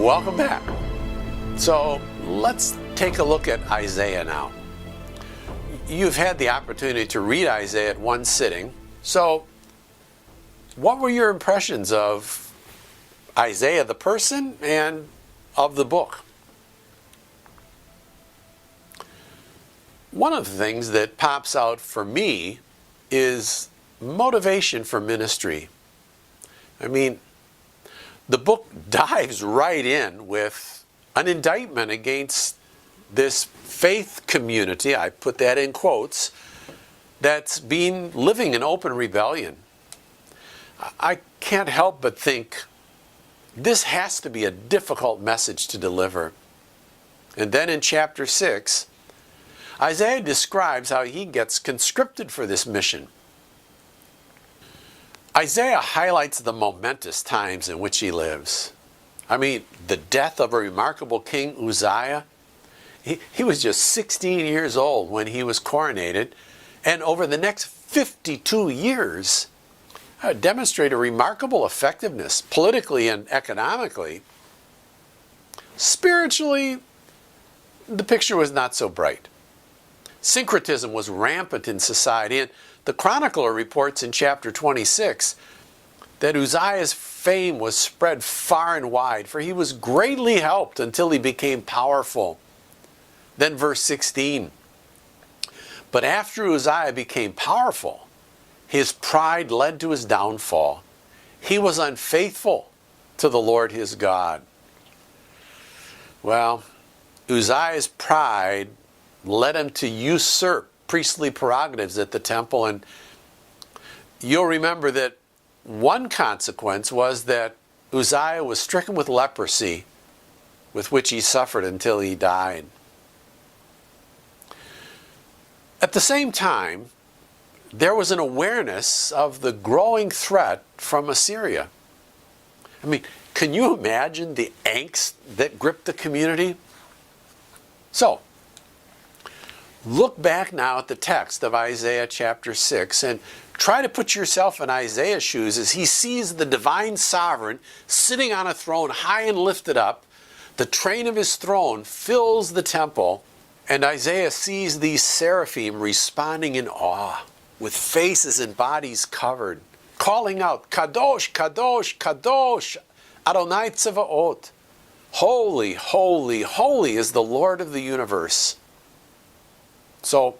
Welcome back. So let's take a look at Isaiah now. You've had the opportunity to read Isaiah at one sitting. So what were your impressions of Isaiah the person and of the book? One of the things that pops out for me is motivation for ministry. I mean, the book dives right in with an indictment against this faith community, I put that in quotes, that's been living in open rebellion. I can't help but think this has to be a difficult message to deliver. And then in chapter 6, Isaiah describes how he gets conscripted for this mission. Isaiah highlights the momentous times in which he lives. I mean, the death of a remarkable king, Uzziah. He was just 16 years old when he was coronated, and over the next 52 years, demonstrated remarkable effectiveness politically and economically. Spiritually, the picture was not so bright. Syncretism was rampant in society, and the chronicler reports in chapter 26 that Uzziah's fame was spread far and wide, for he was greatly helped until he became powerful. Then verse 16, but after Uzziah became powerful, his pride led to his downfall. He was unfaithful to the Lord his God. Well, Uzziah's pride led him to usurp priestly prerogatives at the temple, and you'll remember that one consequence was that Uzziah was stricken with leprosy, with which he suffered until he died. At the same time, there was an awareness of the growing threat from Assyria. I mean, can you imagine the angst that gripped the community? So, look back now at the text of Isaiah chapter 6 and try to put yourself in Isaiah's shoes as he sees the divine sovereign sitting on a throne high and lifted up. The train of his throne fills the temple, and Isaiah sees these seraphim responding in awe, with faces and bodies covered, calling out, Kadosh, Kadosh, Kadosh, Adonai Tzevaot. Holy, holy, holy is the Lord of the universe. So,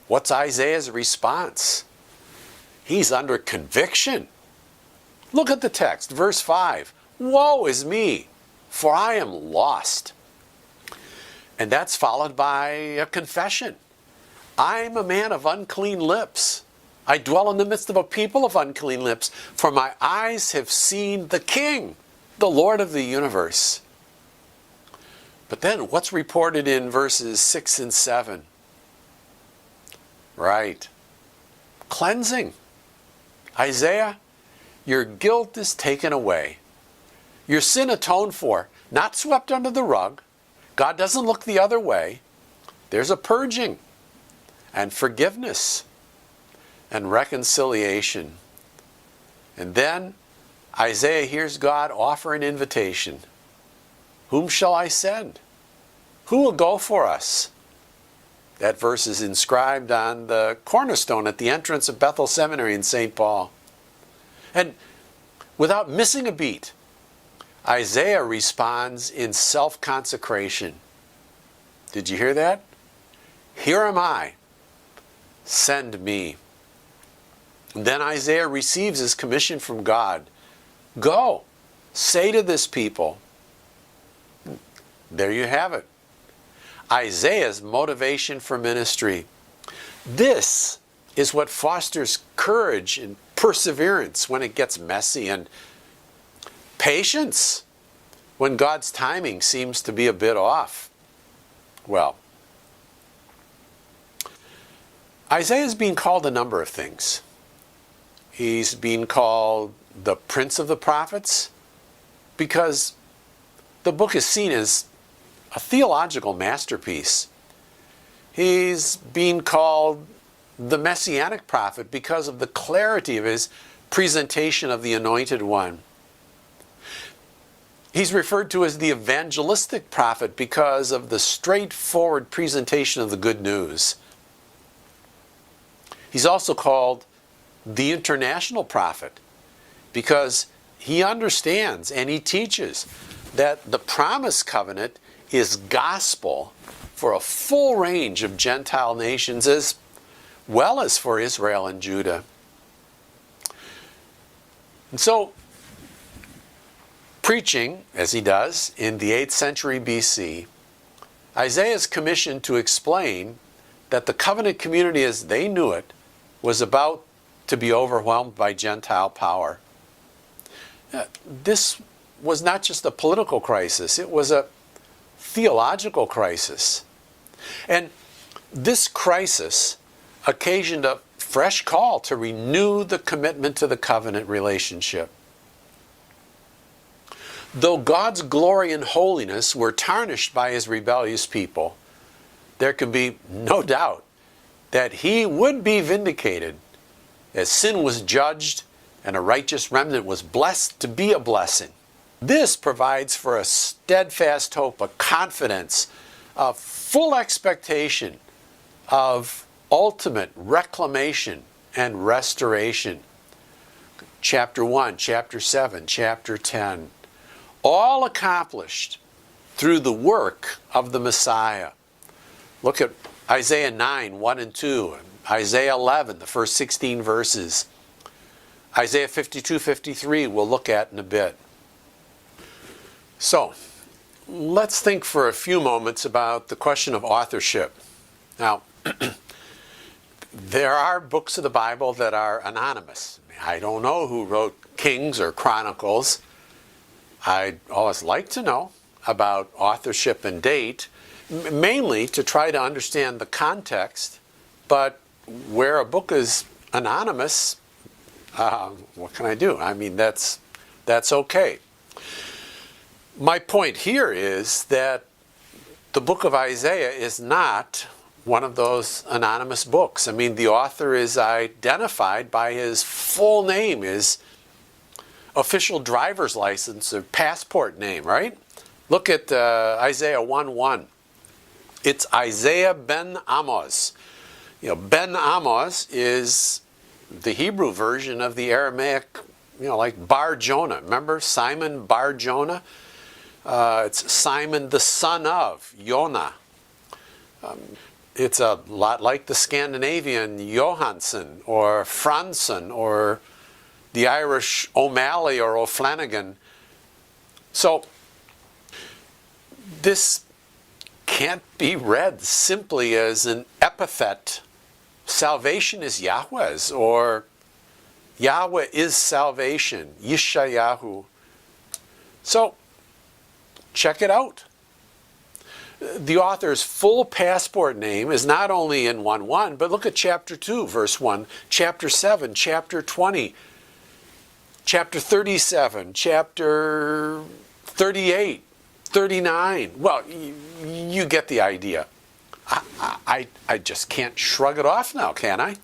what's Isaiah's response? He's under conviction. Look at the text, verse 5. Woe is me, for I am lost. And that's followed by a confession. I'm a man of unclean lips. I dwell in the midst of a people of unclean lips, for my eyes have seen the King, the Lord of the universe. But then what's reported in verses 6 and 7? Right. Cleansing. Isaiah, your guilt is taken away. Your sin atoned for, not swept under the rug. God doesn't look the other way. There's a purging and forgiveness and reconciliation. And then Isaiah hears God offer an invitation. Whom shall I send? Who will go for us? That verse is inscribed on the cornerstone at the entrance of Bethel Seminary in St. Paul. And without missing a beat, Isaiah responds in self-consecration. Did you hear that? Here am I. Send me. And then Isaiah receives his commission from God. Go, say to this people. There you have it. Isaiah's motivation for ministry. This is what fosters courage and perseverance when it gets messy, and patience when God's timing seems to be a bit off. Well, Isaiah's being called a number of things. He's being called the Prince of the Prophets because the book is seen as a theological masterpiece. He's being called the Messianic prophet because of the clarity of his presentation of the Anointed One. He's referred to as the evangelistic prophet because of the straightforward presentation of the good news. He's also called the international prophet because he understands and he teaches that the promised covenant is gospel for a full range of Gentile nations as well as for Israel and Judah. And so, preaching, as he does, in the 8th century BC, Isaiah is commissioned to explain that the covenant community as they knew it was about to be overwhelmed by Gentile power. This was not just a political crisis, it was a theological crisis. And this crisis occasioned a fresh call to renew the commitment to the covenant relationship. Though God's glory and holiness were tarnished by his rebellious people, there can be no doubt that he would be vindicated as sin was judged and a righteous remnant was blessed to be a blessing. This provides for a steadfast hope, a confidence, a full expectation of ultimate reclamation and restoration. Chapter 1, chapter 7, chapter 10. All accomplished through the work of the Messiah. Look at Isaiah 9, 1 and 2, and Isaiah 11, the first 16 verses. Isaiah 52, 53 we'll look at in a bit. So, let's think for a few moments about the question of authorship. Now, there are books of the Bible that are anonymous. I don't know who wrote Kings or Chronicles. I'd always like to know about authorship and date, mainly to try to understand the context, but where a book is anonymous, what can I do? I mean, that's okay. My point here is that the book of Isaiah is not one of those anonymous books. I mean, the author is identified by his full name, his official driver's license or passport name, right? Look at Isaiah 1:1. It's Isaiah ben Amoz. Ben Amoz is the Hebrew version of the Aramaic, like Bar Jonah. Remember Simon Bar Jonah? It's Simon the son of Jonah. It's a lot like the Scandinavian Johansson or Franson or the Irish O'Malley or O'Flanagan. So this can't be read simply as an epithet. Salvation is Yahweh's, or Yahweh is salvation, Yishayahu. So check it out. The author's full passport name is not only in 1:1, but look at chapter 2, verse 1, chapter 7, chapter 20, chapter 37, chapter 38, 39. Well, you get the idea. I just can't shrug it off now, can I?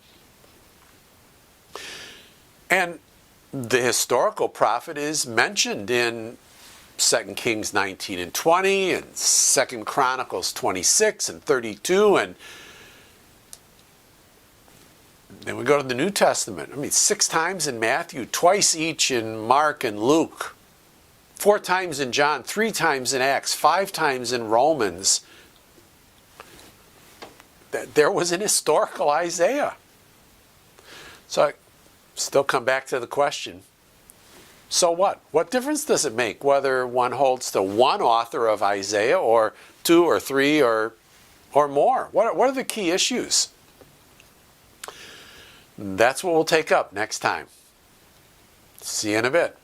And the historical prophet is mentioned in 2 Kings 19 and 20, and 2 Chronicles 26 and 32, and then we go to the New Testament. 6 times in Matthew, twice each in Mark and Luke, 4 times in John, 3 times in Acts, 5 times in Romans. There was an historical Isaiah. So I still come back to the question, so what? What difference does it make whether one holds to one author of Isaiah or 2 or 3 or more? What are the key issues? That's what we'll take up next time. See you in a bit.